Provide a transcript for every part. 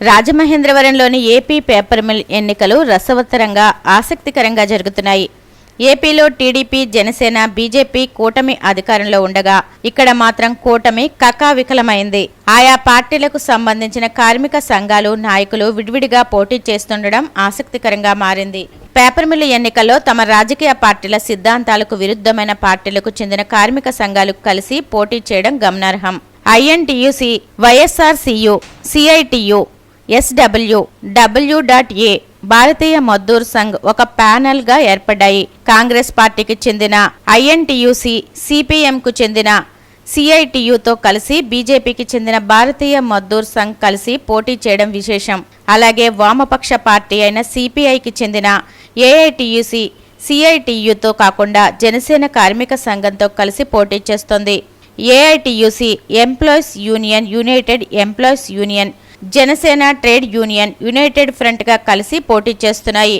రాజమహేంద్రవరంలోని AP paper mill ఎన్నికలు రసవత్తరంగా ఆసక్తికరంగా జరుగుతున్నాయి. ఏపీలో టీడీపీ, జనసేన, బీజేపీ కూటమి అధికారంలో ఉండగా ఇక్కడ మాత్రం కూటమి కకావికలమైంది. ఆయా పార్టీలకు సంబంధించిన కార్మిక సంఘాలు, నాయకులు విడివిడిగా పోటీ చేస్తుండడం ఆసక్తికరంగా మారింది. పేపర్ మిల్ ఎన్నికల్లో తమ రాజకీయ పార్టీల సిద్ధాంతాలకు విరుద్ధమైన పార్టీలకు చెందిన కార్మిక సంఘాలు కలిసి పోటీ చేయడం గమనార్హం. ఐఎన్టీయూసీ, వైఎస్ఆర్సీయూ, సిఐటియు, ఎస్డబ్ల్యూ, డబ్ల్యూ.ఏ, భారతీయ మజ్దూర్ సంఘ్ ఒక ప్యానెల్ గా ఏర్పడ్డాయి. కాంగ్రెస్ పార్టీకి చెందిన ఐఎన్టీయూసీ, సిపిఎంకు చెందిన సిఐటియుతో కలిసి బీజేపీకి చెందిన భారతీయ మజ్దూర్ సంఘ్ కలిసి పోటీ చేయడం విశేషం. అలాగే వామపక్ష పార్టీ అయిన సిపిఐకి చెందిన ఏఐటియుసి, సిఐటియుతో కాకుండా జనసేన కార్మిక సంఘంతో కలిసి పోటీ చేస్తోంది. AITUC employees union, United employees union, Janasena trade union, United front గా కలిసి పోటీ చేస్తున్నాయి.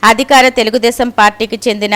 అధికార తెలుగుదేశం పార్టీకి చెందిన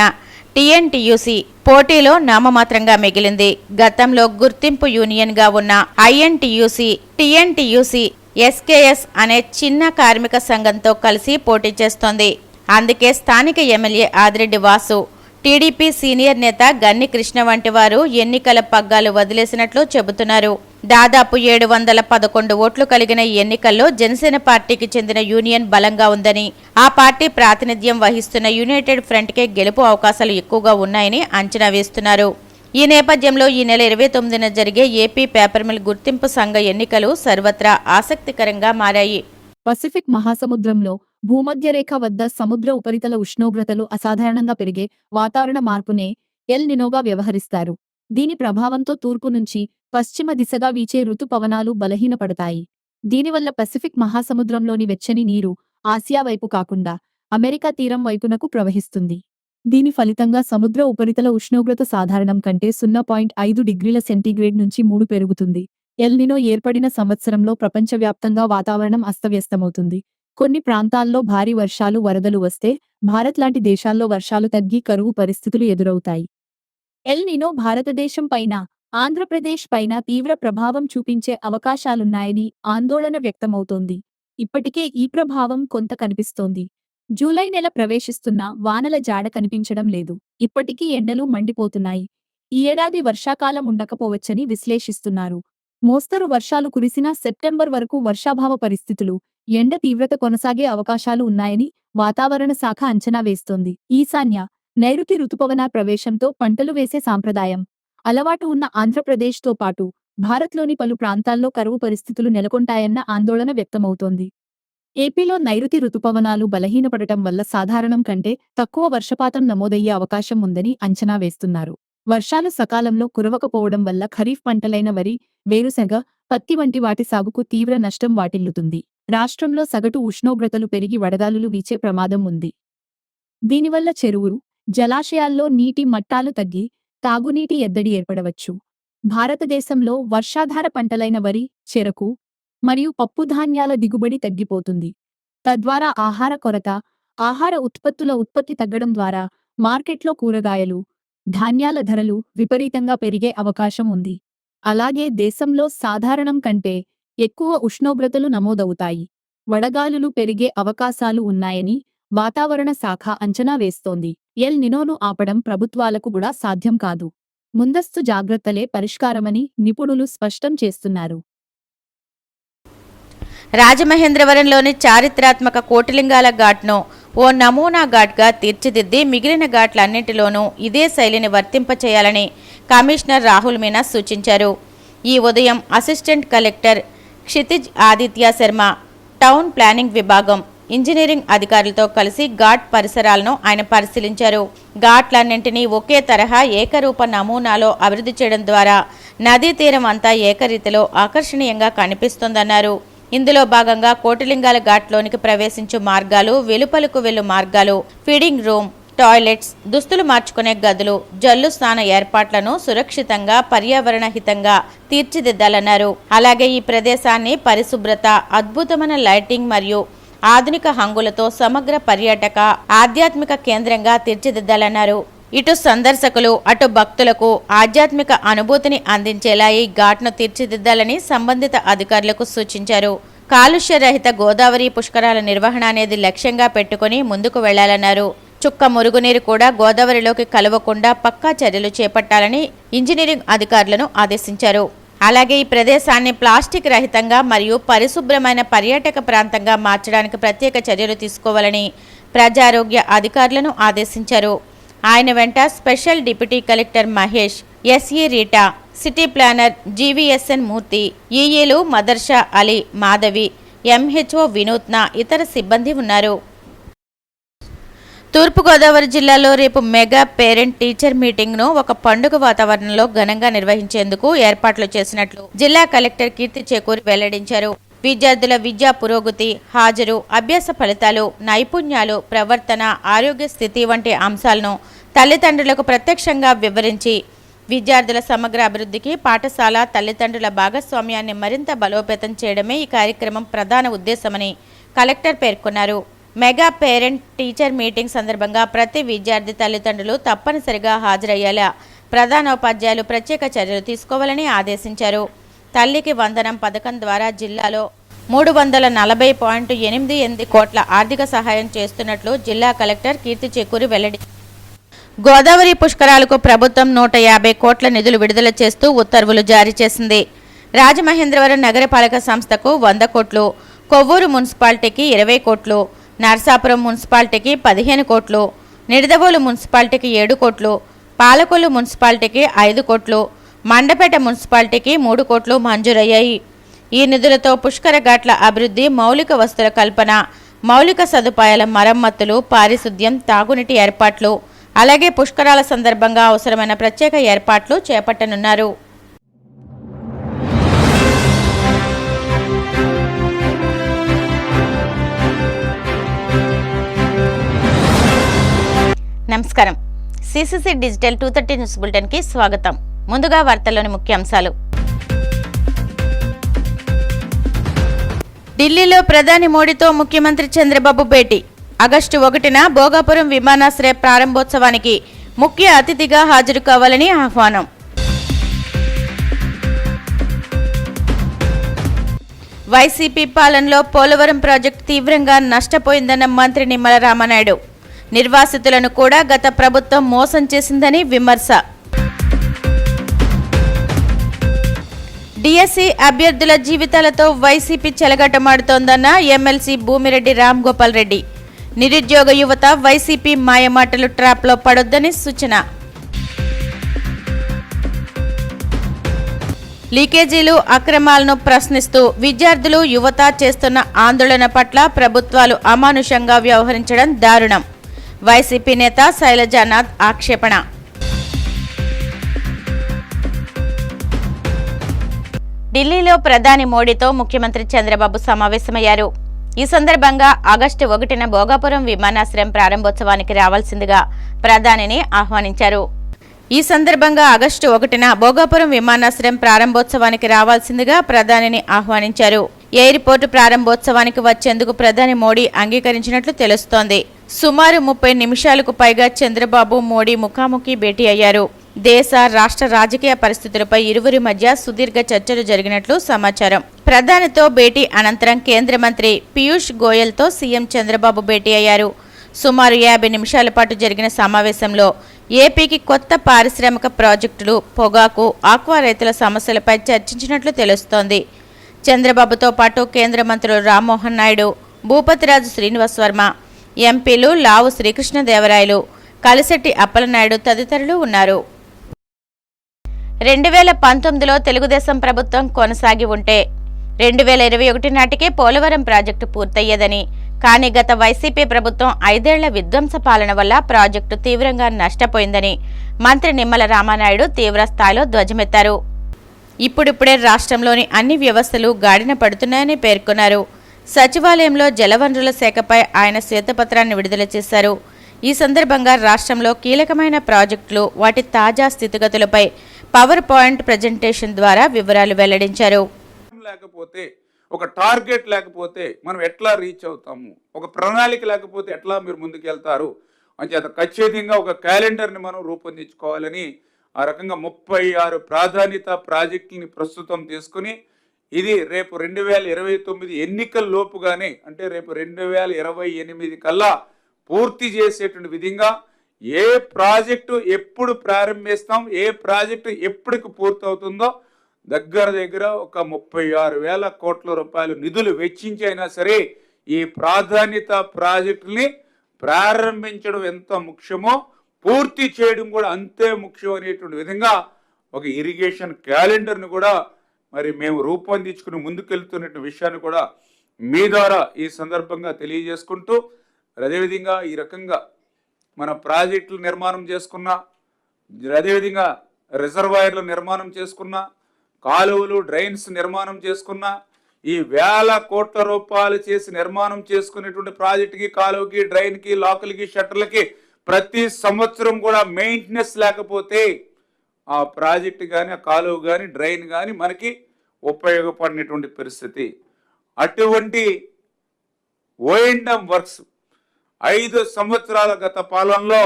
టీఎన్టీయూసీ పోటీలో నామమాత్రంగా మిగిలింది. గతంలో గుర్తింపు యూనియన్ గా ఉన్న ఐఎన్టీయూసీ, టీఎన్టీయూసీ ఎస్కేఎస్ అనే చిన్న కార్మిక సంఘంతో కలిసి పోటీ చేస్తోంది. అందుకే స్థానిక MLA Adireddy Vasu, TDP senior నేత గన్ని కృష్ణ వంటి వారు ఎన్నికల పగ్గాలు వదిలేసినట్లు చెబుతున్నారు. దాదాపు 711 ఓట్లు కలిగిన ఈ ఎన్నికల్లో జనసేన పార్టీకి చెందిన యూనియన్ బలంగా ఉందని, ఆ పార్టీ ప్రాతినిధ్యం వహిస్తున్న యునైటెడ్ ఫ్రంట్కే గెలుపు అవకాశాలు ఎక్కువగా ఉన్నాయని అంచనా వేస్తున్నారు. ఈ నేపథ్యంలో ఈ నెల 29న జరిగే ఏపీ పేపర్ మిల్ గుర్తింపు సంఘ ఎన్నికలు సర్వత్రా ఆసక్తికరంగా మారాయి. పసిఫిక్ మహాసముద్రంలో భూమధ్యరేఖ వద్ద సముద్ర ఉపరితల ఉష్ణోగ్రతలు అసాధారణంగా పెరిగే వాతావరణ మార్పునే ఎల్ నినోగా వ్యవహరిస్తారు. దీని ప్రభావంతో తూర్పు నుంచి పశ్చిమ దిశగా వీచే రుతుపవనాలు బలహీనపడతాయి. దీనివల్ల పసిఫిక్ మహాసముద్రంలోని వెచ్చని నీరు ఆసియా వైపు కాకుండా అమెరికా తీరం వైపునకు ప్రవహిస్తుంది. దీని ఫలితంగా సముద్ర ఉపరితల ఉష్ణోగ్రత సాధారణం కంటే 0.5 డిగ్రీల సెంటీగ్రేడ్ నుంచి 3 పెరుగుతుంది. ఎల్ నినో ఏర్పడిన సంవత్సరంలో ప్రపంచవ్యాప్తంగా వాతావరణం అస్తవ్యస్తమవుతుంది. కొన్ని ప్రాంతాల్లో భారీ వర్షాలు, వరదలు వస్తే భారత్ లాంటి దేశాల్లో వర్షాలు తగ్గి కరువు పరిస్థితులు ఎదురవుతాయి. ఎల్ నినో భారతదేశం పైన, ఆంధ్రప్రదేశ్ పైన తీవ్ర ప్రభావం చూపించే అవకాశాలున్నాయని ఆందోళన వ్యక్తమవుతోంది. ఇప్పటికే ఈ ప్రభావం కొంత కనిపిస్తోంది. జూలై నెల ప్రవేశిస్తున్న వానల జాడ కనిపించడం లేదు. ఇప్పటికీ ఎండలు మండిపోతున్నాయి. ఈ ఏడాది వర్షాకాలం ఉండకపోవచ్చని విశ్లేషిస్తున్నారు. మోస్తరు వర్షాలు కురిసినా సెప్టెంబర్ వరకు వర్షాభావ పరిస్థితులు, ఎండ తీవ్రత కొనసాగే అవకాశాలు ఉన్నాయని వాతావరణ శాఖ అంచనా వేస్తోంది. ఈశాన్య, నైరుతి రుతుపవన ప్రవేశంతో పంటలు వేసే సాంప్రదాయం, అలవాటు ఉన్న ఆంధ్రప్రదేశ్తో పాటు భారత్లోని పలు ప్రాంతాల్లో కరువు పరిస్థితులు నెలకొంటాయన్న ఆందోళన వ్యక్తమవుతోంది. ఏపీలో నైరుతి రుతుపవనాలు బలహీనపడటం వల్ల సాధారణం కంటే తక్కువ వర్షపాతం నమోదయ్యే అవకాశం ఉందని అంచనా వేస్తున్నారు. వర్షాలు సకాలంలో కురవకపోవడం వల్ల ఖరీఫ్ పంటలైన వరి, వేరుశెనగ, పత్తి వంటి వాటి సాగుకు తీవ్ర నష్టం వాటిల్లుతుంది. రాష్ట్రంలో సగటు ఉష్ణోగ్రతలు పెరిగి వడగాలులు వీచే ప్రమాదం ఉంది. దీనివల్ల చెరువులు, జలాశయాల్లో నీటి మట్టాలు తగ్గి తాగునీటి ఎద్దడి ఏర్పడవచ్చు. భారతదేశంలో వర్షాధార పంటలైన వరి, చెరకు మరియు పప్పుధాన్యాల దిగుబడి తగ్గిపోతుంది. తద్వారా ఆహార కొరత, ఆహార ఉత్పత్తుల ఉత్పత్తి తగ్గడం ద్వారా మార్కెట్లో కూరగాయలు, ధాన్యాల ధరలు విపరీతంగా పెరిగే అవకాశం ఉంది. అలాగే దేశంలో సాధారణం కంటే ఎక్కువ ఉష్ణోగ్రతలు నమోదవుతాయి. వడగాలులు పెరిగే అవకాశాలు ఉన్నాయని వాతావరణ శాఖ అంచనా వేస్తోంది. ఎల్ నినోను ఆపడం ప్రభుత్వాలకు కూడా సాధ్యం కాదు. ముందస్తు జాగ్రత్తలే పరిష్కారమని నిపుణులు స్పష్టం చేస్తున్నారు. రాజమహేంద్రవరంలోని చారిత్రాత్మక కోటిలింగాల ఘాట్ను ఓ నమూనా ఘాట్గా తీర్చిదిద్ది మిగిలిన ఘాట్లన్నింటిలోనూ ఇదే శైలిని వర్తింపచేయాలని కమిషనర్ రాహుల్ మీనా సూచించారు. ఈ ఉదయం assistant collector Kshitij Aditya Sharma, town planning విభాగం, ఇంజనీరింగ్ అధికారులతో కలిసి ఘాట్ పరిసరాలను ఆయన పరిశీలించారు. ఘాట్లన్నింటినీ ఒకే తరహా ఏకరూప నమూనాలో అభివృద్ధి చేయడం ద్వారా నదీ తీరం అంతా ఏకరీతిలో ఆకర్షణీయంగా కనిపిస్తోందన్నారు. ఇందులో భాగంగా కోటిలింగాల ఘాట్లోనికి ప్రవేశించు మార్గాలు, వెలుపలకు వెళ్ళు మార్గాలు, ఫీడింగ్ రూమ్, టాయిలెట్స్, దుస్తులు మార్చుకునే గదులు, జల్లు స్నాన ఏర్పాట్లను సురక్షితంగా, పర్యావరణ హితంగా తీర్చిదిద్దాలన్నారు. అలాగే ఈ ప్రదేశాన్ని పరిశుభ్రత, అద్భుతమైన లైటింగ్ మరియు ఆధునిక హంగులతో సమగ్ర పర్యాటక, ఆధ్యాత్మిక కేంద్రంగా తీర్చిదిద్దాలన్నారు. ఇటు సందర్శకులు, అటు భక్తులకు ఆధ్యాత్మిక అనుభూతిని అందించేలా ఈ ఘాట్ను తీర్చిదిద్దాలని సంబంధిత అధికారులకు సూచించారు. కాలుష్య రహిత గోదావరి పుష్కరాల నిర్వహణ అనేది లక్ష్యంగా పెట్టుకుని ముందుకు వెళ్లాలన్నారు. చుక్క మురుగునీరు కూడా గోదావరిలోకి కలవకుండా పక్కా చర్యలు చేపట్టాలని ఇంజనీరింగ్ అధికారులను ఆదేశించారు. అలాగే ఈ ప్రదేశాన్ని ప్లాస్టిక్ రహితంగా మరియు పరిశుభ్రమైన పర్యాటక ప్రాంతంగా మార్చడానికి ప్రత్యేక చర్యలు తీసుకోవాలని ప్రజారోగ్య అధికారులను ఆదేశించారు. ఆయన వెంట special deputy collector Mahesh, SE Rita, city planner GVSN Murthy, ఈఈలు మదర్షా అలీ, మాధవి, ఎంహెచ్ఓ వినూత్న, ఇతర సిబ్బంది ఉన్నారు. తూర్పుగోదావరి జిల్లాలో రేపు మెగా పేరెంట్ టీచర్ మీటింగ్ను ఒక పండుగ వాతావరణంలో ఘనంగా నిర్వహించేందుకు ఏర్పాట్లు చేసినట్లు జిల్లా కలెక్టర్ కీర్తి చేకూరి వెల్లడించారు. విద్యార్థుల విద్యా పురోగతి, హాజరు, అభ్యాస ఫలితాలు, నైపుణ్యాలు, ప్రవర్తన, ఆరోగ్య స్థితి వంటి అంశాలను తల్లిదండ్రులకు ప్రత్యక్షంగా వివరించి విద్యార్థుల సమగ్ర అభివృద్ధికి పాఠశాల తల్లిదండ్రుల భాగస్వామ్యాన్ని మరింత బలోపేతం చేయడమే ఈ కార్యక్రమం ప్రధాన ఉద్దేశమని కలెక్టర్ పేర్కొన్నారు. మెగా పేరెంట్ టీచర్ మీటింగ్ సందర్భంగా ప్రతి విద్యార్థి తల్లిదండ్రులు తప్పనిసరిగా హాజరయ్యేలా ప్రధానోపాధ్యాయులు ప్రత్యేక చర్యలు తీసుకోవాలని ఆదేశించారు. తల్లికి వందనం పథకం ద్వారా జిల్లాలో 340.88 కోట్ల ఆర్థిక సహాయం చేస్తున్నట్లు జిల్లా కలెక్టర్ కీర్తి చేకూరి వెల్లడించారు. గోదావరి పుష్కరాలకు ప్రభుత్వం 150 కోట్ల నిధులు విడుదల చేస్తూ ఉత్తర్వులు జారీ చేసింది. రాజమహేంద్రవరం నగరపాలక సంస్థకు 100 కోట్లు, కొవ్వూరు మున్సిపాలిటీకి 20 కోట్లు, నర్సాపురం మున్సిపాలిటీకి 15 కోట్లు, నిడదవోలు మున్సిపాలిటీకి 7 కోట్లు, పాలకొల్లు మున్సిపాలిటీకి 5 కోట్లు, మండపేట మున్సిపాలిటీకి 3 కోట్లు మంజూరయ్యాయి. ఈ నిధులతో పుష్కర ఘాట్ల అభివృద్ధి, మౌలిక వస్తువుల కల్పన, మౌలిక సదుపాయాల మరమ్మతులు, పారిశుద్ధ్యం, తాగునీటి ఏర్పాట్లు, అలాగే పుష్కరాల సందర్భంగా అవసరమైన ప్రత్యేక ఏర్పాట్లు చేపట్టనున్నారు. నమస్కారం. సిసిసి డిజిటల్ 230 న్యూస్ బులెటిన్కి స్వాగతం. ముందుగా వార్తల్లోని ముఖ్యాంశాలు. ఢిల్లీలో ప్రధాని మోడీతో ముఖ్యమంత్రి చంద్రబాబు భేటీ. ఆగస్టు 1న భోగాపురం విమానాశ్రయ ప్రారంభోత్సవానికి ముఖ్య అతిథిగా హాజరు కావాలని ఆహ్వానం. వైసీపీ పాలనలో పోలవరం ప్రాజెక్టు తీవ్రంగా నష్టపోయిందన్న మంత్రి నిమ్మల రామనాయుడు. నిర్వాసితులను కూడా గత ప్రభుత్వం మోసం చేసిందని విమర్శ. డిఎస్సి అభ్యర్థుల జీవితాలతో వైసీపీ చెలగటమాడుతోందన్న ఎమ్మెల్సీ భూమిరెడ్డి రామ్గోపాల్ రెడ్డి. నిరుద్యోగ యువత వైసీపీ మాయమాటలు ట్రాప్లో పడొద్దని సూచన. లీకేజీలు, అక్రమాలను ప్రశ్నిస్తూ విద్యార్థులు, యువత చేస్తున్న ఆందోళన పట్ల ప్రభుత్వాలు అమానుషంగా వ్యవహరించడం దారుణం. వైసీపీ నేత శైలజానాథ్ ఆక్షేపణ. ఢిల్లీలో ప్రధాని మోడీతో ముఖ్యమంత్రి చంద్రబాబు సమావేశమయ్యారు. ఈ సందర్భంగా ఆగస్టు 1న భోగాపురం విమానాశ్రయం ప్రారంభోత్సవానికి రావాల్సిందిగా ప్రధానిని ఆహ్వానించారు. ఎయిర్పోర్టు ప్రారంభోత్సవానికి వచ్చేందుకు ప్రధాని మోడీ అంగీకరించినట్లు తెలుస్తోంది. సుమారు 30 నిమిషాలకు పైగా చంద్రబాబు, మోడీ ముఖాముఖి భేటీ అయ్యారు. దేశ, రాష్ట్ర రాజకీయ పరిస్థితులపై ఇరువురి మధ్య సుదీర్ఘ చర్చలు జరిగినట్లు సమాచారం. ప్రధానితో భేటీ అనంతరం కేంద్ర మంత్రి పీయూష్ గోయల్తో సీఎం చంద్రబాబు భేటీ అయ్యారు. సుమారు 50 నిమిషాల పాటు జరిగిన సమావేశంలో ఏపీకి కొత్త పారిశ్రామిక ప్రాజెక్టులు, పొగాకు, ఆక్వా రైతుల సమస్యలపై చర్చించినట్లు తెలుస్తోంది. చంద్రబాబుతో పాటు కేంద్ర మంత్రులు రామ్మోహన్ నాయుడు, భూపతిరాజు శ్రీనివాస్ వర్మ, ఎంపీలు లావు శ్రీకృష్ణదేవరాయలు, కలిశెట్టి అప్పలనాయుడు తదితరులు ఉన్నారు. 2019లో తెలుగుదేశం ప్రభుత్వం కొనసాగి ఉంటే 2021 నాటికే పోలవరం ప్రాజెక్టు పూర్తయ్యేదని, కానీ గత వైసీపీ ప్రభుత్వం 5 ఏళ్ల విధ్వంస పాలన వల్ల ప్రాజెక్టు తీవ్రంగా నష్టపోయిందని మంత్రి నిమ్మల రామనాయుడు తీవ్ర స్థాయిలో ధ్వజమెత్తారు. ఇప్పుడిప్పుడే రాష్ట్రంలోని అన్ని వ్యవస్థలు గాడిన పడుతున్నాయని పేర్కొన్నారు. సచివాలయంలో జలవనరుల శాఖపై ఆయన శ్వేతపత్రాన్ని విడుదల చేశారు. ఈ సందర్భంగా రాష్ట్రంలో కీలకమైన ప్రాజెక్టులు, వాటి తాజా స్థితిగతులపై పవర్ పాయింట్ ప్రజెంటేషన్ ద్వారా వివరాలు వెల్లడించారు. లేకపోతే ఒక టార్గెట్ లేకపోతే మనం ఎట్లా రీచ్ అవుతాము, ఒక ప్రణాళిక లేకపోతే ఎట్లా మీరు ముందుకు వెళ్తారు అంచేత ఖచ్చితంగా ఒక క్యాలెండర్ని మనం రూపొందించుకోవాలని ఆ రకంగా 36 ప్రాధాన్యత ప్రాజెక్టుని ప్రస్తుతం తీసుకుని ఇది రేపు 2029 ఎన్నికల లోపుగానే, అంటే రేపు 2028 కల్లా పూర్తి చేసేటువంటి విధంగా ఏ ప్రాజెక్టు ఎప్పుడు ప్రారంభిస్తాం, ఏ ప్రాజెక్టు ఎప్పటికి పూర్తవుతుందో దగ్గర ఒక 36,000 కోట్ల రూపాయలు నిధులు వెచ్చించి అయినా సరే ఈ ప్రాధాన్యత ప్రాజెక్టుని ప్రారంభించడం ఎంత ముఖ్యమో పూర్తి చేయడం కూడా అంతే ముఖ్యం అనేటువంటి విధంగా ఒక ఇరిగేషన్ క్యాలెండర్ను కూడా మరి మేము రూపొందించుకుని ముందుకెళ్తున్న విషయాన్ని కూడా మీ ద్వారా ఈ సందర్భంగా తెలియజేసుకుంటూ, అదేవిధంగా ఈ రకంగా మన ప్రాజెక్టులు నిర్మాణం చేసుకున్నా, అదేవిధంగా రిజర్వాయర్లు నిర్మాణం చేసుకున్నా, కాలువలు డ్రైన్స్ నిర్మాణం చేసుకున్నా, ఈ వేల కోట్ల రూపాయలు చేసి నిర్మాణం చేసుకునేటువంటి ప్రాజెక్టుకి, కాలువకి, డ్రైన్కి, లాకులకి, షట్టర్లకి ప్రతి సంవత్సరం కూడా మెయింటెనెన్స్ లేకపోతే ఆ ప్రాజెక్టు కానీ, ఆ కాలువ కానీ, డ్రైన్ కానీ మనకి ఉపయోగపడినటువంటి పరిస్థితి. అటువంటి ఓఎండ్ఎం వర్క్స్ 5 సంవత్సరాల గత పాలనలో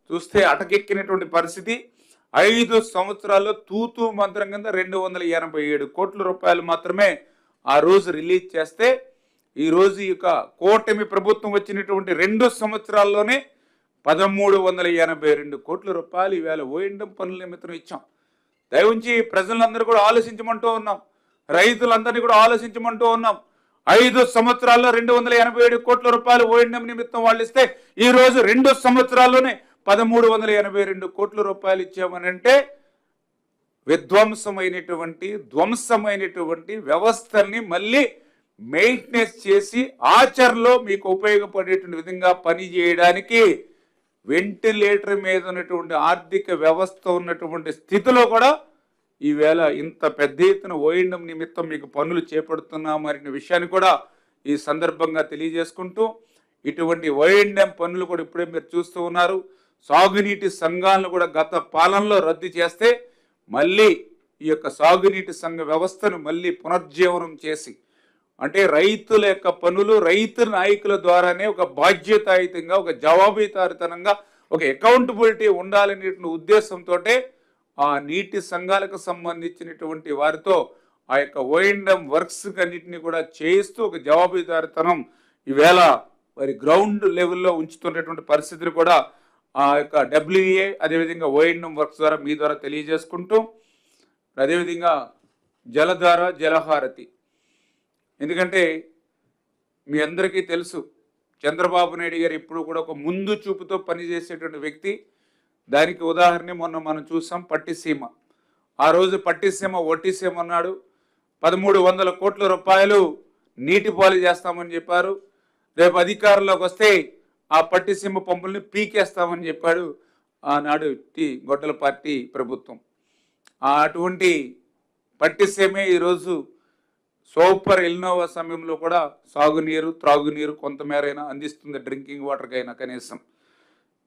చూస్తే అటకెక్కినటువంటి పరిస్థితి. 5 సంవత్సరాల్లో తూతూ మంత్రం కింద 287 కోట్ల రూపాయలు మాత్రమే ఆ రోజు రిలీజ్ చేస్తే, ఈరోజు ఈ యొక్క కూటమి ప్రభుత్వం వచ్చినటువంటి 2 సంవత్సరాల్లోనే 1382 కోట్ల రూపాయలు ఈవేళ ఓఎండ్ఎం పనుల నిమిత్తం ఇచ్చాం. దయవుంచి ప్రజలందరూ కూడా ఆలోచించమంటూ ఉన్నాం, రైతులందరినీ కూడా ఆలోచించమంటూ ఉన్నాం. 5 సంవత్సరాల్లో 287 కోట్ల రూపాయలు ఓఎండ్ఎం నిమిత్తం వాళ్ళు ఇస్తే, ఈరోజు 2 సంవత్సరాల్లోనే 1382 కోట్ల రూపాయలు ఇచ్చామని అంటే ధ్వంసమైనటువంటి వ్యవస్థల్ని మళ్ళీ మెయింటెనెన్స్ చేసి ఆచరణలో మీకు ఉపయోగపడేటువంటి విధంగా పని చేయడానికి వెంటిలేటర్ మీద ఉన్నటువంటి ఆర్థిక వ్యవస్థ ఉన్నటువంటి స్థితిలో కూడా ఈవేళ ఇంత పెద్ద ఎత్తున ఓఎండ్ఎం నిమిత్తం మీకు పనులు చేపడుతున్నామనే విషయాన్ని కూడా ఈ సందర్భంగా తెలియజేసుకుంటూ, ఇటువంటి ఓఎండ్ఎం పనులు కూడా ఇప్పుడే మీరు చూస్తూ ఉన్నారు. సాగునీటి సంఘాలను కూడా గత పాలనలో రద్దు చేస్తే మళ్ళీ ఈ యొక్క సాగునీటి సంఘ వ్యవస్థను మళ్ళీ పునర్జీవనం చేసి, అంటే రైతుల యొక్క పనులు రైతు నాయకుల ద్వారానే ఒక బాధ్యతాయుతంగా, ఒక జవాబుదారీతనంగా, ఒక అకౌంటబిలిటీ ఉండాలనేటువంటి ఉద్దేశంతో ఆ నీటి సంఘాలకు సంబంధించినటువంటి వారితో ఆ యొక్క ఓఎండ్ఎం వర్క్స్ అన్నింటినీ కూడా చేయిస్తూ ఒక జవాబుదారీతనం ఈవేళ మరి గ్రౌండ్ లెవెల్లో ఉంచుతున్నటువంటి పరిస్థితిని కూడా ఆ యొక్క డబ్ల్యూఏ అదేవిధంగా ఓఎండ్ఎం వర్క్స్ ద్వారా మీ ద్వారా తెలియజేసుకుంటూ, అదేవిధంగా జలధార జలహారతి. ఎందుకంటే మీ అందరికీ తెలుసు, చంద్రబాబు నాయుడు గారు ఎప్పుడు కూడా ఒక ముందు చూపుతో పనిచేసేటువంటి వ్యక్తి. దానికి ఉదాహరణ మొన్న మనం చూసాం పట్టిసీమ. ఆ రోజు పట్టిసీమ ఒట్టిసీమ అన్నాడు, 1300 కోట్ల రూపాయలు నీటి పాలు చేస్తామని చెప్పారు. రేపు అధికారంలోకి వస్తే ఆ పట్టిసీమ పంపుల్ని పీకేస్తామని చెప్పాడు ఆనాడు గొడ్డల పార్టీ ప్రభుత్వం. అటువంటి పట్టిసీమే ఈరోజు సూపర్ ఎల్నోవా సమయంలో కూడా సాగునీరు, త్రాగునీరు కొంతమేరైనా అందిస్తుంది, డ్రింకింగ్ వాటర్కి అయినా కనీసం.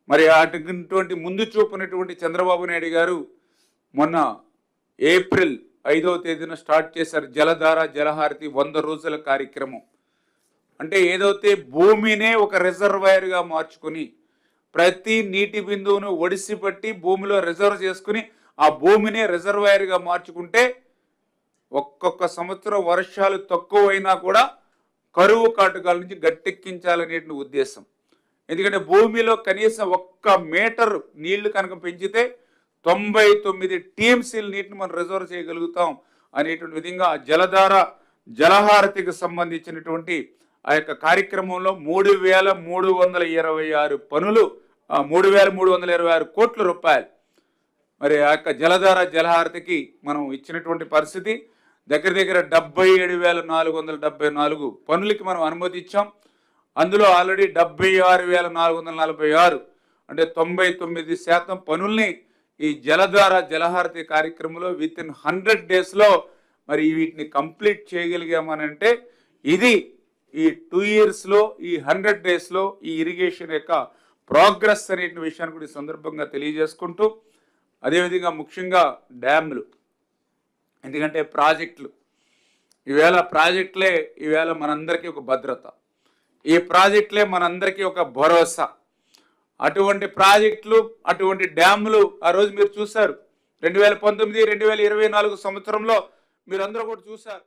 మరి అటువంటి ముందు చూపునటువంటి చంద్రబాబు నాయుడు గారు మొన్న ఏప్రిల్ 5వ తేదీన స్టార్ట్ చేశారు జలధార జలహారతి 100 రోజుల కార్యక్రమం. అంటే ఏదైతే భూమినే ఒక రిజర్వాయర్గా మార్చుకుని ప్రతి నీటి బిందువును ఒడిసిపట్టి భూమిలో రిజర్వ్ చేసుకుని ఆ భూమినే రిజర్వాయర్గా మార్చుకుంటే ఒక్కొక్క సంవత్సరం వర్షాలు తక్కువైనా కూడా కరువు కాటకాల నుంచి గట్టెక్కించాలనే ఉద్దేశం. ఎందుకంటే భూమిలో కనీసం 1 మీటర్ నీళ్లు కనుక పెంచితే 99 టీఎంసీల నీటిని మనం రిజర్వ్ చేయగలుగుతాం అనేటువంటి విధంగా జలధార జలహారతికి సంబంధించినటువంటి ఆ యొక్క కార్యక్రమంలో 3,326 పనులు, 3,326 కోట్ల రూపాయలు మరి ఆ యొక్క జలధార జలహారతికి మనం ఇచ్చినటువంటి పరిస్థితి. దగ్గర 77,474 పనులకి మనం అనుమతి ఇచ్చాం. అందులో ఆల్రెడీ 76,446 అంటే 99% పనుల్ని ఈ జలధార జలహారతి కార్యక్రమంలో విత్ ఇన్ 100 డేస్లో మరి వీటిని కంప్లీట్ చేయగలిగామనంటే ఇది ఈ 2 ఇయర్స్లో ఈ 100 డేస్లో ఈ ఇరిగేషన్ యొక్క ప్రోగ్రెస్ అనే విషయాన్ని కూడా ఈ సందర్భంగా తెలియజేసుకుంటూ, అదేవిధంగా ముఖ్యంగా డ్యామ్లు, ఎందుకంటే ప్రాజెక్టులు ఈవేళ మనందరికీ ఒక భద్రత, ఈ ప్రాజెక్టులే మనందరికీ ఒక భరోసా. అటువంటి ప్రాజెక్టులు, అటువంటి డ్యాములు ఆ రోజు మీరు చూశారు 2019, 2024 సంవత్సరంలో మీరందరూ కూడా చూశారు.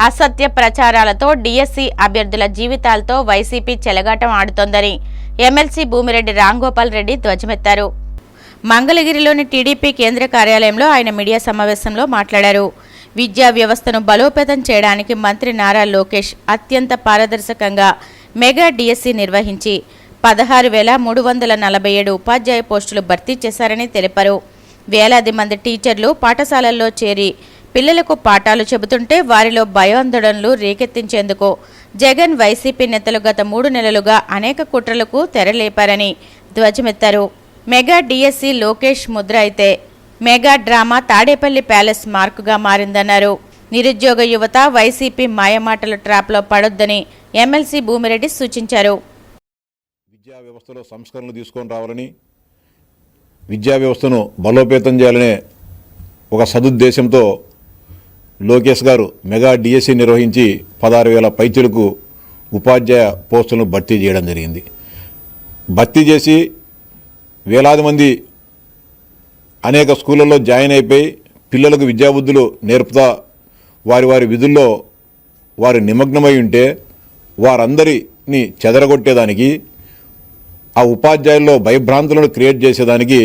అసత్య ప్రచారాలతో డిఎస్సి అభ్యర్థుల జీవితాలతో వైసీపీ చెలగాటం ఆడుతోందని ఎమ్మెల్సీ భూమిరెడ్డి రాంగోపాల్ రెడ్డి ధ్వజమెత్తారు. మంగళగిరిలోని టీడీపీ కేంద్ర కార్యాలయంలో ఆయన మీడియా సమావేశంలో మాట్లాడారు. విద్యా వ్యవస్థను బలోపేతం చేయడానికి మంత్రి నారా లోకేష్ అత్యంత పారదర్శకంగా మెగా డిఎస్సి నిర్వహించి 16,347 ఉపాధ్యాయ పోస్టులు భర్తీ చేశారని తెలిపారు. వేలాది మంది టీచర్లు పాఠశాలల్లో చేరి పిల్లలకు పాఠాలు చెబుతుంటే వారిలో భయాందోళనలు రేకెత్తించేందుకు జగన్ వైసీపీ నేతలు గత 3 నెలలుగా అనేక కుట్రలకు తెరలేపారని ధ్వజమెత్తారు. మెగా డిఎస్సి లోకేష్ ముద్ర అయితే మెగా డ్రామా తాడేపల్లి ప్యాలెస్ మార్కుగా మారిందన్నారు. నిరుద్యోగ యువత వైసీపీ మాయమాటల ట్రాప్లో పడొద్దని ఎమ్మెల్సీ భూమిరెడ్డి సూచించారు. విద్యా వ్యవస్థలో సంస్కరణలు తీసుకొని రావాలని, విద్యా వ్యవస్థను బలోపేతం చేయాలనే ఒక సదుద్దేశంతో లోకేష్ గారు మెగా డిఎస్సి నిర్వహించి 16,000 పైచిలకు ఉపాధ్యాయ పోస్టులను భర్తీ చేయడం జరిగింది. భర్తీ చేసి వేలాది మంది అనేక స్కూళ్ళల్లో జాయిన్ అయిపోయి పిల్లలకు విద్యాబుద్ధులు నేర్పుతా వారి విధుల్లో వారు నిమగ్నమై ఉంటే వారందరినీ చెదరగొట్టేదానికి, ఆ ఉపాధ్యాయుల్లో భయభ్రాంతులను క్రియేట్ చేసేదానికి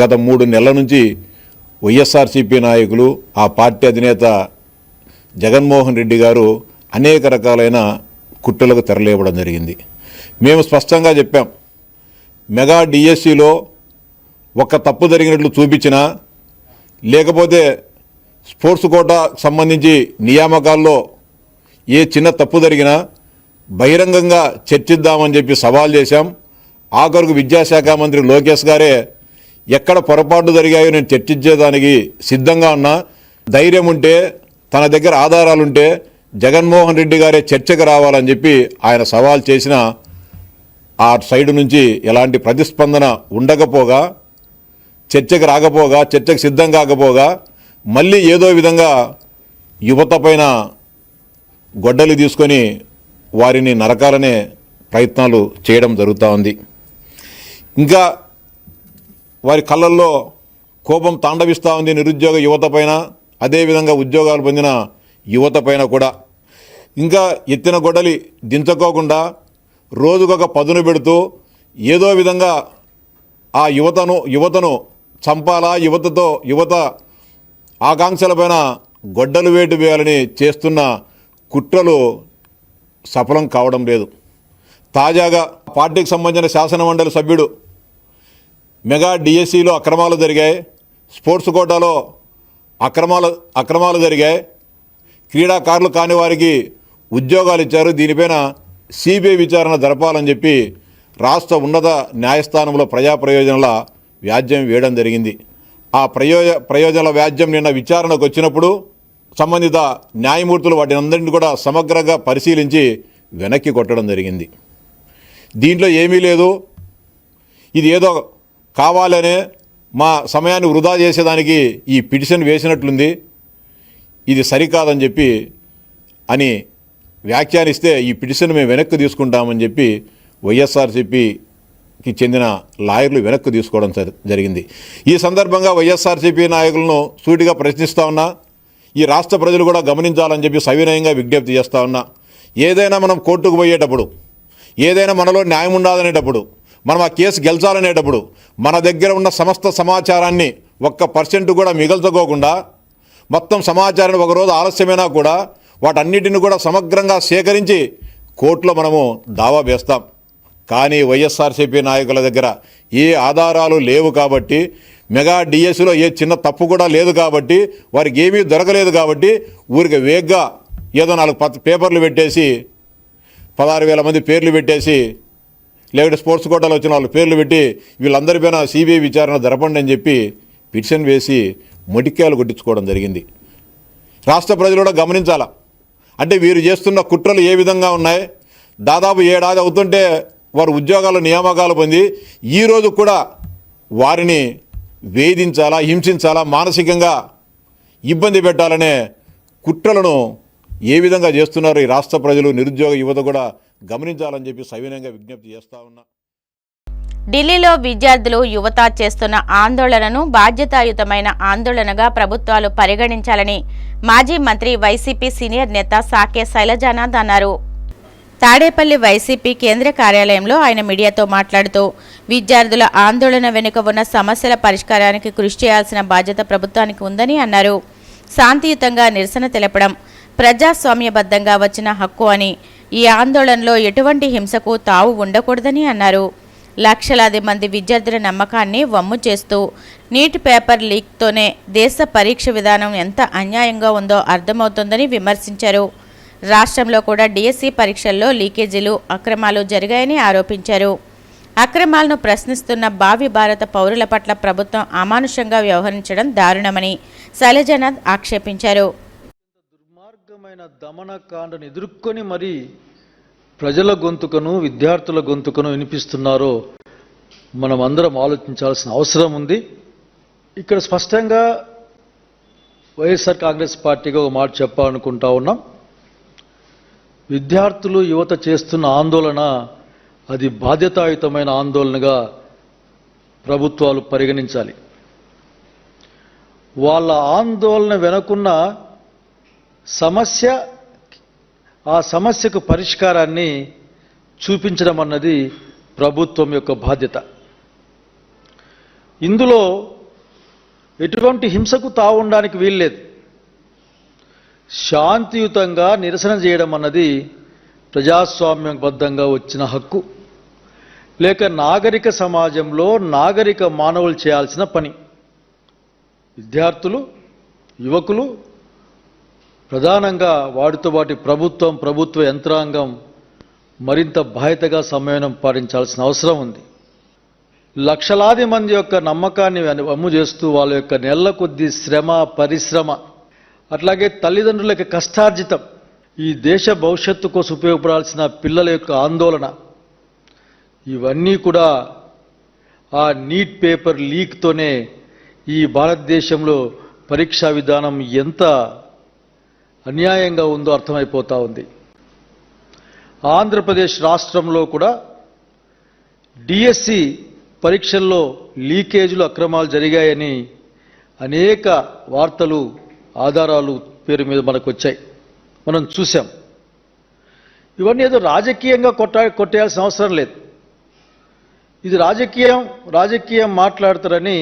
గత 3 నెలల నుంచి వైఎస్ఆర్సీపీ నాయకులు, ఆ పార్టీ అధినేత జగన్మోహన్ రెడ్డి గారు అనేక రకాలైన కుట్రలకు తెరలేవడం జరిగింది. మేము స్పష్టంగా చెప్పాం, మెగా డిఎస్సిలో ఒక్క తప్పు జరిగినట్లు చూపించినా, లేకపోతే స్పోర్ట్స్ కోటా సంబంధించి నియామకాల్లో ఏ చిన్న తప్పు జరిగినా బహిరంగంగా చర్చిద్దామని చెప్పి సవాల్ చేశాం. ఆఖరుకు విద్యాశాఖ మంత్రి లోకేష్ గారే ఎక్కడ పొరపాట్లు జరిగాయో నేను చర్చించేదానికి సిద్ధంగా ఉన్నా, ధైర్యం ఉంటే తన దగ్గర ఆధారాలుంటే జగన్మోహన్ రెడ్డి గారే చర్చకు రావాలని చెప్పి ఆయన సవాల్ చేసిన ఆ సైడు నుంచి ఎలాంటి ప్రతిస్పందన ఉండకపోగా, చర్చకు రాకపోగా, చర్చకు సిద్ధం కాకపోగా మళ్ళీ ఏదో విధంగా యువత పైన గొడ్డలి తీసుకొని వారిని నరకాలనే ప్రయత్నాలు చేయడం జరుగుతూ ఉంది. ఇంకా వారి కళ్ళల్లో కోపం తాండవిస్తూ ఉంది నిరుద్యోగ యువత పైన, అదేవిధంగా ఉద్యోగాలు పొందిన యువత పైన కూడా. ఇంకా ఎత్తిన గొడ్డలి దించుకోకుండా రోజుకొక పదును పెడుతూ ఏదో విధంగా ఆ యువతను చంపాలా, యువత ఆకాంక్షలపైన గొడ్డలు వేటు వేయాలని చేస్తున్న కుట్రలు సఫలం కావడం లేదు. తాజాగా పార్టీకి సంబంధించిన శాసనమండలి సభ్యుడు మెగా డిఎస్సిలో అక్రమాలు జరిగాయి, స్పోర్ట్స్ కోటాలో అక్రమాలు జరిగాయి, క్రీడాకారులు కాని వారికి ఉద్యోగాలు ఇచ్చారు, దీనిపైన సిబిఐ విచారణ జరపాలని చెప్పి రాష్ట్ర ఉన్నత న్యాయస్థానంలో ప్రజా ప్రయోజనాల వ్యాజ్యం వేయడం జరిగింది. ఆ ప్రయోజనాల వ్యాజ్యం నిన్న విచారణకు వచ్చినప్పుడు సంబంధిత న్యాయమూర్తులు వాటిని అందరినీ కూడా సమగ్రంగా పరిశీలించి వెనక్కి కొట్టడం జరిగింది. దీంట్లో ఏమీ లేదు, ఇది ఏదో కావాలనే మా సమయాన్ని వృధా చేసేదానికి ఈ పిటిషన్ వేసినట్లుంది, ఇది సరికాదని చెప్పి అని వ్యాఖ్యానిస్తే ఈ పిటిషన్ మేము వెనక్కి తీసుకుంటామని చెప్పి వైఎస్ఆర్సీపీకి చెందిన లాయర్లు వెనక్కి తీసుకోవడం జరిగింది. ఈ సందర్భంగా వైఎస్ఆర్సీపీ నాయకులను సూటిగా ప్రశ్నిస్తూ ఉన్నా, ఈ రాష్ట్ర ప్రజలు కూడా గమనించాలని చెప్పి సవినయంగా విజ్ఞప్తి చేస్తూ ఉన్నా. ఏదైనా మనం కోర్టుకు పోయేటప్పుడు, ఏదైనా మనలో న్యాయం ఉండాలనేటప్పుడు, మనం ఆ కేసు గెలిచాలనేటప్పుడు మన దగ్గర ఉన్న సమస్త సమాచారాన్ని 1% కూడా మిగల్చుకోకుండా, మొత్తం సమాచారాన్ని ఒకరోజు ఆలస్యమైనా కూడా వాటన్నిటిని కూడా సమగ్రంగా సేకరించి కోర్టులో మనము దావా వేస్తాం. కానీ వైఎస్ఆర్సీపీ నాయకుల దగ్గర ఏ ఆధారాలు లేవు కాబట్టి, మెగా డిఎస్సిలో ఏ చిన్న తప్పు కూడా లేదు కాబట్టి, వారికి ఏమీ దొరకలేదు కాబట్టి ఊరికి వేగ్గా ఏదో 4 పేపర్లు పెట్టేసి 16,000 మంది పేర్లు పెట్టేసి, లేకపోతే స్పోర్ట్స్ కోటాలో వచ్చిన వాళ్ళ పేర్లు పెట్టి వీళ్ళందరిపైన సిబిఐ విచారణ జరపండి అని చెప్పి పిటిషన్ వేసి మొటిక్కాయలు కొట్టించుకోవడం జరిగింది. రాష్ట్ర ప్రజలు కూడా గమనించాలా. అంటే వీరు చేస్తున్న కుట్రలు ఏ విధంగా ఉన్నాయి. దాదాపు 7 ఏడాది అవుతుంటే వారు ఉద్యోగాలు నియామకాలు పొంది ఈరోజు కూడా వారిని వేధించాలా, హింసించాలా, మానసికంగా ఇబ్బంది పెట్టాలనే కుట్రలను ఏ విధంగా చేస్తున్నారు ఈ రాష్ట్ర ప్రజలు, నిరుద్యోగ యువత కూడా గమనించాలని చెప్పి సవినయంగా విజ్ఞప్తి చేస్తూ ఉన్నా. ఢిల్లీలో విద్యార్థులు యువత చేస్తున్న ఆందోళనను బాధ్యతాయుతమైన ఆందోళనగా ప్రభుత్వాలు పరిగణించాలని మాజీ మంత్రి వైసీపీ సీనియర్ నేత సాకే శైలజానాథ్ అన్నారు. తాడేపల్లి వైసీపీ కేంద్ర కార్యాలయంలో ఆయన మీడియాతో మాట్లాడుతూ విద్యార్థుల ఆందోళన వెనుక ఉన్న సమస్యల పరిష్కారానికి కృషి చేయాల్సిన బాధ్యత ప్రభుత్వానికి ఉందని అన్నారు. శాంతియుతంగా నిరసన తెలపడం ప్రజాస్వామ్యబద్ధంగా వచ్చిన హక్కు అని, ఈ ఆందోళనలో ఎటువంటి హింసకు తావు ఉండకూడదని అన్నారు. లక్షలాది మంది విద్యార్థుల నమ్మకాన్ని వమ్ము చేస్తూ నీట్ పేపర్ లీక్తోనే దేశ పరీక్ష విధానం ఎంత అన్యాయంగా ఉందో అర్థమవుతోందని విమర్శించారు. రాష్ట్రంలో కూడా డిఎస్సి పరీక్షల్లో లీకేజీలు, అక్రమాలు జరిగాయని ఆరోపించారు. అక్రమాలను ప్రశ్నిస్తున్న భావి భారత పౌరుల పట్ల ప్రభుత్వం అమానుషంగా వ్యవహరించడం దారుణమని శైలజానాథ్ ఆక్షేపించారు. దుర్మార్గమైన దమనకాండను ఎదుర్కొని మరీ ప్రజల గొంతుకను, విద్యార్థుల గొంతుకను వినిపిస్తున్నారో మనం అందరం ఆలోచించాల్సిన అవసరం ఉంది. ఇక్కడ స్పష్టంగా వైఎస్ఆర్ కాంగ్రెస్ పార్టీగా ఒక మాట చెప్పాలనుకుంటా ఉన్నాం. విద్యార్థులు, యువత చేస్తున్న ఆందోళన అది బాధ్యతాయుతమైన ఆందోళనగా ప్రభుత్వాలు పరిగణించాలి. వాళ్ళ ఆందోళన వెనుకున్న సమస్య, ఆ సమస్యకు పరిష్కారాన్ని చూపించడం అన్నది ప్రభుత్వం యొక్క బాధ్యత. ఇందులో ఎటువంటి హింసకు తావుండడానికి వీల్లేదు. శాంతియుతంగా నిరసన చేయడం అన్నది ప్రజాస్వామ్యబద్ధంగా వచ్చిన హక్కు, లేక నాగరిక సమాజంలో నాగరిక మానవులు చేయాల్సిన పని. విద్యార్థులు, యువకులు, ప్రధానంగా వాటితో పాటు ప్రభుత్వ యంత్రాంగం మరింత బాధ్యతగా సంయమనం పాటించాల్సిన అవసరం ఉంది. లక్షలాది మంది యొక్క నమ్మకాన్ని వమ్ము చేస్తూ వాళ్ళ యొక్క నెలల కొద్దీ శ్రమ, పరిశ్రమ, అట్లాగే తల్లిదండ్రుల యొక్క కష్టార్జితం, ఈ దేశ భవిష్యత్తు కోసం ఉపయోగపడాల్సిన పిల్లల యొక్క ఆందోళన, ఇవన్నీ కూడా ఆ నీట్ పేపర్ లీక్తోనే ఈ భారతదేశంలో పరీక్షా విధానం ఎంత అన్యాయంగా ఉందో అర్థమైపోతూ ఉంది. ఆంధ్రప్రదేశ్ రాష్ట్రంలో కూడా డిఎస్సి పరీక్షల్లో లీకేజీలు, అక్రమాలు జరిగాయని అనేక వార్తలు, ఆధారాలు పేరు మీద మనకు వచ్చాయి, మనం చూసాం. ఇవన్నీ ఏదో రాజకీయంగా కొట్టేయాల్సిన అవసరం లేదు. ఇది రాజకీయం మాట్లాడతారని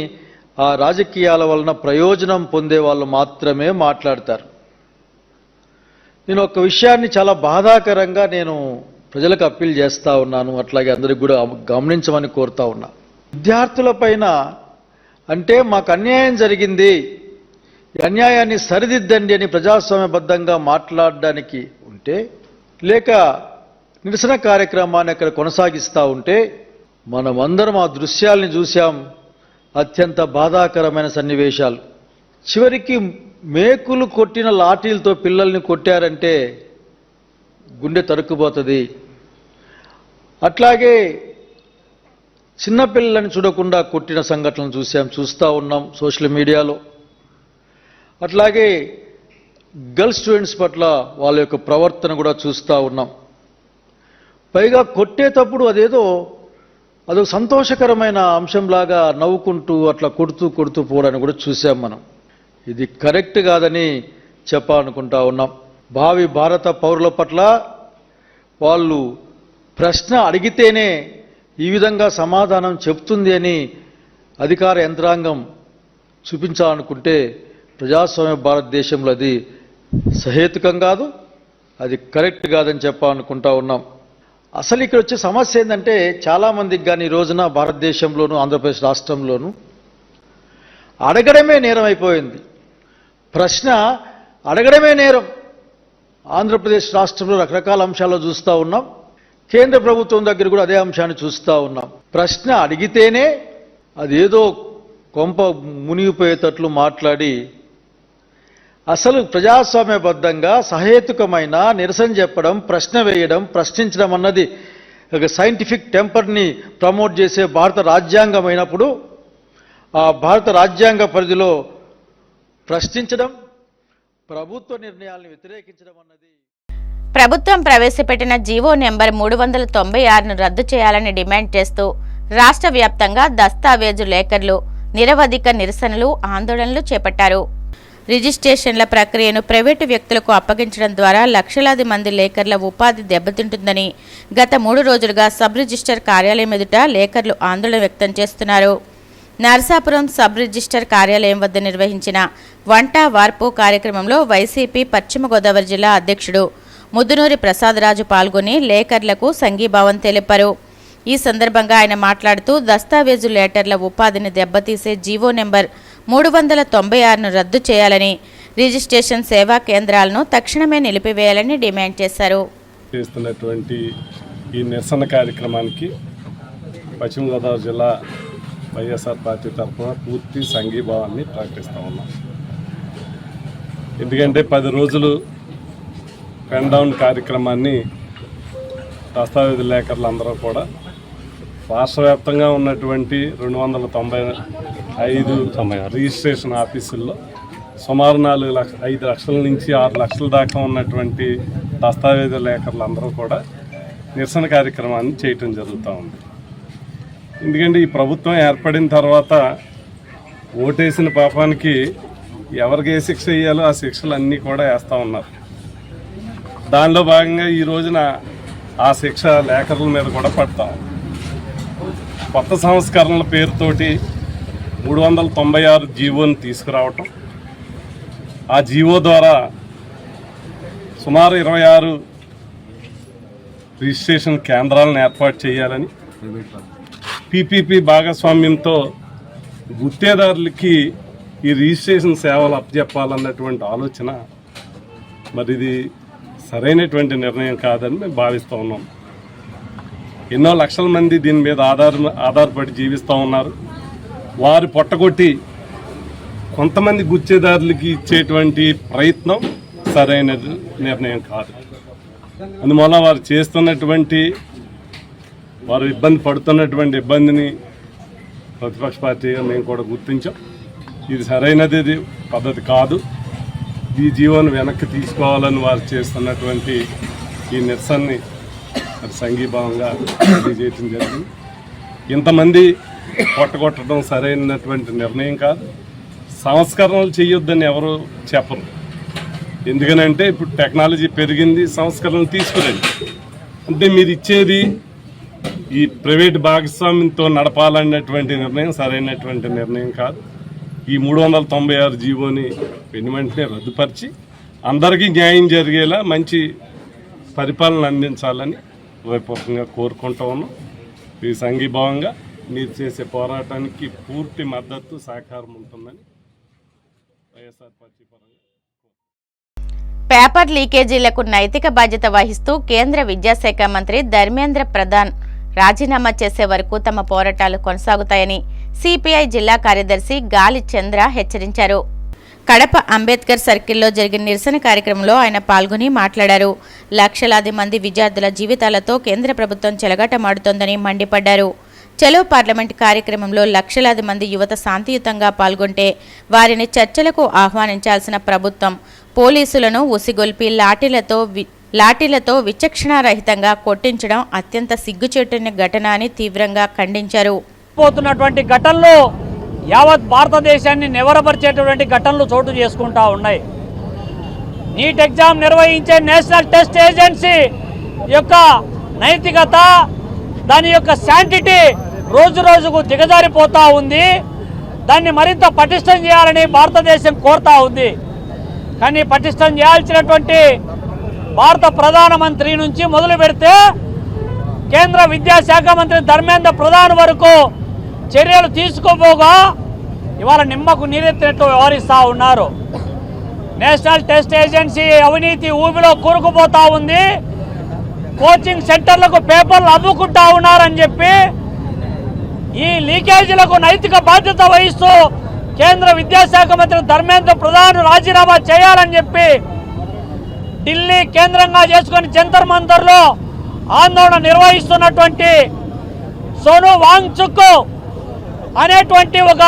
ఆ రాజకీయాల వలన ప్రయోజనం పొందే వాళ్ళు మాత్రమే మాట్లాడతారు. నేను ఒక విషయాన్ని చాలా బాధాకరంగా నేను ప్రజలకు అప్పీల్ చేస్తూ ఉన్నాను, అట్లాగే అందరికి కూడా గమనించమని కోరుతా ఉన్నా. విద్యార్థులపైన అంటే మాకు అన్యాయం జరిగింది, ఈ అన్యాయాన్ని సరిదిద్దండి అని ప్రజాస్వామ్యబద్ధంగా మాట్లాడడానికి ఉంటే, లేక నిరసన కార్యక్రమాన్ని అక్కడ కొనసాగిస్తూ ఉంటే, మనమందరం ఆ దృశ్యాల్ని చూశాం. అత్యంత బాధాకరమైన సన్నివేశాలు. చివరికి మేకులు కొట్టిన లాఠీలతో పిల్లల్ని కొట్టారంటే గుండె తరుక్కుపోతుంది. అట్లాగే చిన్నపిల్లలను చూడకుండా కొట్టిన సంఘటనలు చూస్తూ ఉన్నాం సోషల్ మీడియాలో. అట్లాగే గర్ల్ స్టూడెంట్స్ పట్ల వాళ్ళ యొక్క ప్రవర్తన కూడా చూస్తూ ఉన్నాం. పైగా కొట్టేటప్పుడు అదొక సంతోషకరమైన అంశంలాగా నవ్వుకుంటూ అట్లా కొడుతూ పోవడాన్ని కూడా చూసాం మనం. ఇది కరెక్ట్ కాదని చెప్పాలనుకుంటా ఉన్నాం. భావి భారత పౌరుల పట్ల వాళ్ళు ప్రశ్న అడిగితేనే ఈ విధంగా సమాధానం చెప్తుంది అని అధికార యంత్రాంగం చూపించాలనుకుంటే ప్రజాస్వామ్య భారతదేశంలో అది సహేతుకం కాదు, అది కరెక్ట్ కాదని చెప్పాలనుకుంటా ఉన్నాం. అసలు ఇక్కడ వచ్చే సమస్య ఏంటంటే, చాలామందికి కానీ ఈ రోజున భారతదేశంలోనూ ఆంధ్రప్రదేశ్ రాష్ట్రంలోనూ అడగడమే నేరం అయిపోయింది. ప్రశ్న అడగడమే నేరం. ఆంధ్రప్రదేశ్ రాష్ట్రంలో రకరకాల అంశాల్లో చూస్తూ ఉన్నాం, కేంద్ర ప్రభుత్వం దగ్గర కూడా అదే అంశాన్ని చూస్తూ ఉన్నాం. ప్రశ్న అడిగితేనే అదేదో కొంప మునిగిపోయేటట్లు మాట్లాడి, అసలు ప్రజాస్వామ్యబద్ధంగా సహేతుకమైన నిరసన చెప్పడం, ప్రశ్న వేయడం, ప్రశ్నించడం అన్నది ఒక సైంటిఫిక్ టెంపర్ని ప్రమోట్ చేసే భారత రాజ్యాంగం అయినప్పుడు, ఆ భారత రాజ్యాంగ పరిధిలో ప్రశ్నించడం, ప్రభుత్వ నిర్ణయాలను వ్యతిరేకించడం అన్నది. ప్రభుత్వం ప్రవేశపెట్టిన జీవో నెంబర్ 396ను రద్దు చేయాలని డిమాండ్ చేస్తూ రాష్ట్ర వ్యాప్తంగా దస్తావేజు లేఖర్లు నిరవధిక నిరసనలు ఆందోళనలు చేపట్టారు. రిజిస్ట్రేషన్ల ప్రక్రియను ప్రైవేటు వ్యక్తులకు అప్పగించడం ద్వారా లక్షలాది మంది లేఖర్ల ఉపాధి దెబ్బతింటుందని గత 3 రోజులుగా సబ్ రిజిస్టర్ కార్యాలయం ఎదుట లేఖర్లు ఆందోళన వ్యక్తం చేస్తున్నారు. నరసాపురం సబ్ రిజిస్టర్ కార్యాలయం వద్ద నిర్వహించిన వంట వార్పు కార్యక్రమంలో వైసీపీ పశ్చిమ గోదావరి జిల్లా అధ్యక్షుడు ముద్దునూరి ప్రసాదరాజు పాల్గొని లేఖర్లకు సంఘీభావం తెలిపారు. ఈ సందర్భంగా ఆయన మాట్లాడుతూ దస్తావేజు లేటర్ల ఉపాధిని దెబ్బతీసే జీవో నెంబర్ 396ను రద్దు చేయాలని, రిజిస్ట్రేషన్ సేవా కేంద్రాలను తక్షణమే నిలిపివేయాలని డిమాండ్ చేశారు. చేస్తున్నటువంటి ఈ నిరసన కార్యక్రమానికి పశ్చిమ గోదావరి జిల్లా వైఎస్ఆర్ పార్టీ తరఫున పూర్తి సంఘీభావాన్ని ప్రకటిస్తూ ఉన్నాం. ఎందుకంటే 10 రోజులు పెన్ డౌన్ కార్యక్రమాన్ని దస్తావేజు లేఖర్లందరూ కూడా రాష్ట్ర వ్యాప్తంగా ఉన్నటువంటి 295 రిజిస్ట్రేషన్ ఆఫీసుల్లో సుమారు 5 లక్షల నుంచి 6 లక్షల దాకా ఉన్నటువంటి దస్తావేజు లేఖర్లందరూ కూడా నిరసన కార్యక్రమాన్ని చేయటం జరుగుతూ ఉంది. ఎందుకంటే ఈ ప్రభుత్వం ఏర్పడిన తర్వాత ఓటేసిన పాపానికి ఎవరికి ఏ శిక్ష వేయాలో ఆ శిక్షలు అన్నీ కూడా వేస్తూ ఉన్నారు. దానిలో భాగంగా ఈ రోజున ఆ శిక్ష లేఖర్ల మీద కూడా పడతాం. కొత్త సంస్కరణల పేరుతోటి 396 జీవోని తీసుకురావటం, ఆ జీవో ద్వారా సుమారు 26 రిజిస్ట్రేషన్ కేంద్రాలను ఏర్పాటు చేయాలని, పీపీపీ భాగస్వామ్యంతో గుత్తేదారులకి ఈ రిజిస్ట్రేషన్ సేవలు అప్పచెప్పాలన్నటువంటి ఆలోచన మరి ఇది సరైనటువంటి నిర్ణయం కాదని మేము భావిస్తూ ఉన్నాం. ఎన్నో లక్షల మంది దీని మీద ఆధారపడి జీవిస్తూ ఉన్నారు. వారు పొట్టగొట్టి కొంతమంది గుత్తేదారులకి ఇచ్చేటువంటి ప్రయత్నం సరైన నిర్ణయం కాదు. అందువల్ల వారు చేస్తున్నటువంటి వారు ఇబ్బంది పడుతున్నటువంటి ఇబ్బందిని ప్రతిపక్ష పార్టీగా మేము కూడా గుర్తించాం. ఇది సరైనది పద్ధతి కాదు. ఈ జీవోను వెనక్కి తీసుకోవాలని వారు చేస్తున్నటువంటి ఈ నిరసనని సంఘీభావంగా తెలియజేయడం జరిగింది. ఇంతమంది కొట్టడం సరైనటువంటి నిర్ణయం కాదు. సంస్కరణలు చేయొద్దని ఎవరు చెప్పరు. ఎందుకనంటే ఇప్పుడు టెక్నాలజీ పెరిగింది, సంస్కరణలు తీసుకురండి అంటే మీరు ఇచ్చేది ఈ ప్రైవేట్ భాగస్వామ్యంతో నడపాలన్నటువంటి నిర్ణయం సరైనటువంటి నిర్ణయం కాదు. ఈ 396 జీవోని వెంటనే రద్దుపరిచి అందరికీ న్యాయం జరిగేలా మంచి పరిపాలన అందించాలని హృదయపూర్వకంగా కోరుకుంటూ ఉన్నాం. ఈ సంఘీభావంగా మీరు చేసే పోరాటానికి పూర్తి మద్దతు సహకారం ఉంటుందని వైఎస్ఆర్ పార్టీ పరంగా. పేపర్ లీకేజీలకు నైతిక బాధ్యత వహిస్తూ కేంద్ర విద్యాశాఖ మంత్రి ధర్మేంద్ర ప్రధాన్ రాజీనామా చేసే వరకు తమ పోరాటాలు కొనసాగుతాయని సిపిఐ జిల్లా కార్యదర్శి గాలి చంద్ర హెచ్చరించారు. కడప అంబేద్కర్ సర్కిల్లో జరిగిన నిరసన కార్యక్రమంలో ఆయన పాల్గొని మాట్లాడారు. లక్షలాది మంది విద్యార్థుల జీవితాలతో కేంద్ర ప్రభుత్వం చెలగాటమాడుతోందని మండిపడ్డారు. చలో పార్లమెంట్ కార్యక్రమంలో లక్షలాది మంది యువత శాంతియుతంగా పాల్గొంటే వారిని చర్చలకు ఆహ్వానించాల్సిన ప్రభుత్వం పోలీసులను ఉసిగొల్పి లాఠీలతో విచక్షణారహితంగా కొట్టించడం అత్యంత సిగ్గుచేటైన ఘటన అని తీవ్రంగా ఖండించారు. పోతున్నటువంటి ఘటనలు యావత్ భారతదేశాన్ని నివరపరిచేటువంటి ఘటనలు చోటు చేసుకుంటా ఉన్నాయి. నీట్ ఎగ్జామ్ నిర్వహించే నేషనల్ టెస్ట్ ఏజెన్సీ యొక్క నైతికత, దాని యొక్క శాంటిటీ రోజు రోజుకు దిగజారిపోతూ ఉంది. దాన్ని మరింత పటిష్టం చేయాలని భారతదేశం కోరుతూ ఉంది. కానీ పటిష్టం చేయాల్సినటువంటి భారత ప్రధానమంత్రి నుంచి మొదలు పెడితే కేంద్ర విద్యాశాఖ మంత్రి ధర్మేంద్ర ప్రధాన్ వరకు చర్యలు తీసుకోబోగా ఇవాళ నిమ్మకు నీరెత్తినట్టు వ్యవహరిస్తూ ఉన్నారు. నేషనల్ టెస్ట్ ఏజెన్సీ అవినీతి ఊబిలో కూరుకుపోతా ఉంది. కోచింగ్ సెంటర్లకు పేపర్లు అమ్ముకుంటా ఉన్నారని చెప్పి ఈ లీకేజీలకు నైతిక బాధ్యత వహిస్తూ కేంద్ర విద్యాశాఖ మంత్రి ధర్మేంద్ర ప్రధాన్ రాజీనామా చేయాలని చెప్పి ఢిల్లీ కేంద్రంగా చేసుకుని జంతర్ మంతర్లో ఆందోళన నిర్వహిస్తున్నటువంటి సోను వాంగ్చుక్ అనేటువంటి ఒక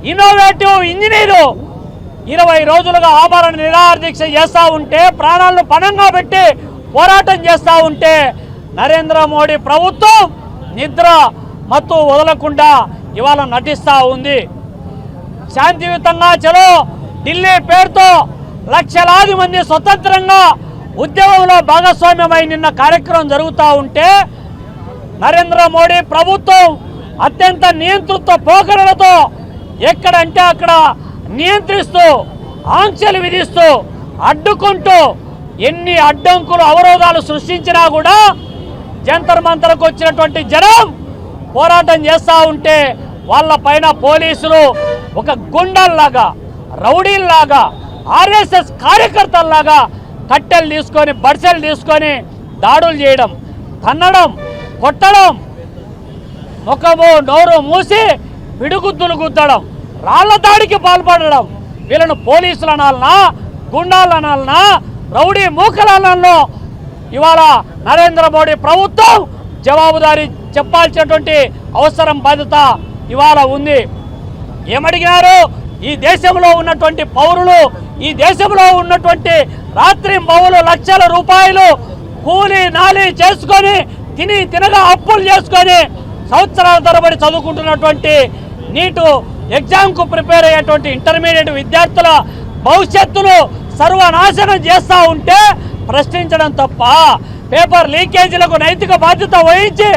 ఇన్నోవేటివ్ ఇంజనీరు 20 రోజులుగా ఆభరణ నిరాహార దీక్ష చేస్తూ ఉంటే, ప్రాణాలను పణంగా పెట్టి పోరాటం చేస్తూ ఉంటే నరేంద్ర మోడీ ప్రభుత్వం నిద్ర మత్తు వదలకుండా ఇవాళ నటిస్తూ ఉంది. శాంతియుతంగా చలో ఢిల్లీ పేరుతో లక్షలాది మంది స్వతంత్రంగా ఉద్యమంలో భాగస్వామ్యమై నిన్న కార్యక్రమం జరుగుతూ ఉంటే నరేంద్ర మోడీ ప్రభుత్వం అత్యంత నియంతృత్వ పోకడలతో ఎక్కడంటే అక్కడ నియంత్రిస్తూ ఆంక్షలు విధిస్తూ అడ్డుకుంటూ ఎన్ని అడ్డంకులు అవరోధాలు సృష్టించినా కూడా జంతర్ మంతర్కు వచ్చినటువంటి జనం పోరాటం చేస్తూ ఉంటే వాళ్ళ పైన పోలీసులు ఒక గుండాల్లాగా రౌడీల్లాగా ఆర్ఎస్ఎస్ కార్యకర్తల్లాగా కట్టెలు తీసుకొని బడిసెలు తీసుకొని దాడులు చేయడం, తన్నడం, కొట్టడం, ముఖము నోరు మూసి పిడుగుద్దులు గుద్దడం, రాళ్ల దాడికి పాల్పడడం. వీళ్ళను పోలీసులు అనాలనా, గుండాలు అనాలనా, రౌడీ మూకలనో ఇవాళ నరేంద్ర మోడీ ప్రభుత్వం జవాబుదారీ చెప్పాల్సినటువంటి అవసరం బాధ్యత ఇవాళ ఉంది. ఏమడిగినారు? ఈ దేశంలో ఉన్నటువంటి పౌరులు, ఈ దేశంలో ఉన్నటువంటి రాత్రి పౌరులు లక్షల రూపాయలు కూలీ నాలి చేసుకొని తినగా అప్పులు చేసుకొని సంవత్సరాల తరబడి చదువుకుంటున్నటువంటి నీటు ఎగ్జామ్కు ప్రిపేర్ అయ్యేటువంటి ఇంటర్మీడియట్ విద్యార్థుల భవిష్యత్తును సర్వనాశనం చేస్తూ ఉంటే ప్రశ్నించడం తప్ప, పేపర్ లీకేజీలకు నైతిక బాధ్యత వహించి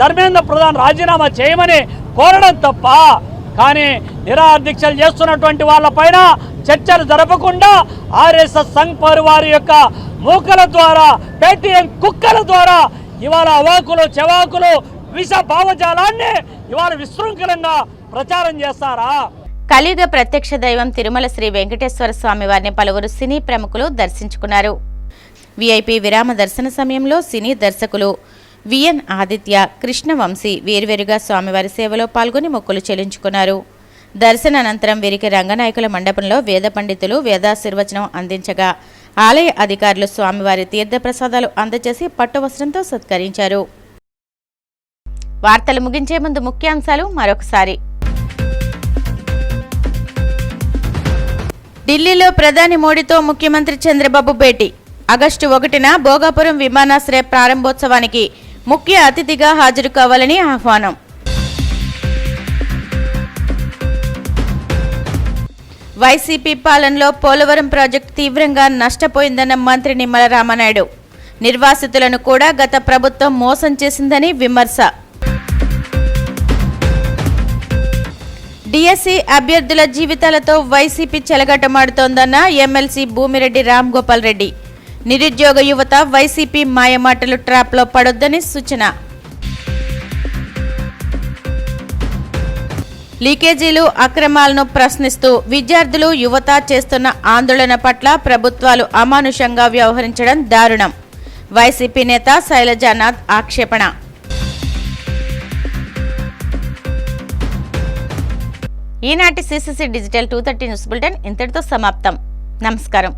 ధర్మేంద్ర ప్రధాన్ రాజీనామా చేయమని కోరడం తప్ప, కానీ నిరాదీక్షలు చేస్తున్నటువంటి వాళ్ళపైన చర్చలు జరపకుండా ఆర్ఎస్ఎస్ సంఘ్ పరివార్ యొక్క మూకల ద్వారా, పేటీఎం కుక్కల ద్వారా ఇవాళ అవాకులు చెవాకులు విష భావజాలాన్ని ఇవాళ విశృంఖలంగా ప్రచారం చేస్తారా? కలియుగ ప్రత్యక్ష దైవం తిరుమల శ్రీ వెంకటేశ్వర స్వామి వారిని పలువురు సినీ ప్రముఖులు దర్శించుకున్నారు. విఐపి విరామ దర్శన సమయంలో సినీ దర్శకులు విఎన్ ఆదిత్య, కృష్ణవంశీ వేర్వేరుగా స్వామివారి సేవలో పాల్గొని మొక్కులు చెల్లించుకున్నారు. దర్శనానంతరం వీరికి రంగనాయకుల మండపంలో వేద పండితులు వేదాశీర్వచనం అందించగా ఆలయ అధికారులు స్వామివారి తీర్థప్రసాదాలు అందజేసి పట్టు వస్త్రంతో సత్కరించారు. వార్తలు ముగించే ముందు ముఖ్యాంశాలు మరొకసారి. ఢిల్లీలో ప్రధాని మోడీతో ముఖ్యమంత్రి చంద్రబాబు భేటీ. ఆగస్టు 1న భోగాపురం విమానాశ్రయ ప్రారంభోత్సవానికి ముఖ్య అతిథిగా హాజరు కావాలని ఆహ్వానం. వైసీపీ పాలనలో పోలవరం ప్రాజెక్టు తీవ్రంగా నష్టపోయిందన్న మంత్రి నిమ్మల రామనాయుడు. నిర్వాసితులను కూడా గత ప్రభుత్వం మోసం చేసిందని విమర్శ. డిఎస్సి అభ్యర్థుల జీవితాలతో వైసీపీ చెలగటమాడుతోందన్న ఎమ్మెల్సీ భూమిరెడ్డి రామ్ గోపాల్ రెడ్డి. నిరుద్యోగ యువత వైసీపీ మాయమాటలు ట్రాప్లో పడొద్దని సూచన. లీకేజీలు, అక్రమాలను ప్రశ్నిస్తూ విద్యార్థులు, యువత చేస్తున్న ఆందోళన పట్ల ప్రభుత్వాలు అమానుషంగా వ్యవహరించడం దారుణం. వైసీపీ నేత శైలజానాథ్ ఆక్షేపణ. ఈనాటి సిసిసి డిజిటల్ 230 న్యూస్ బులెటిన్ ఇంతటితో సమాప్తం. నమస్కారం.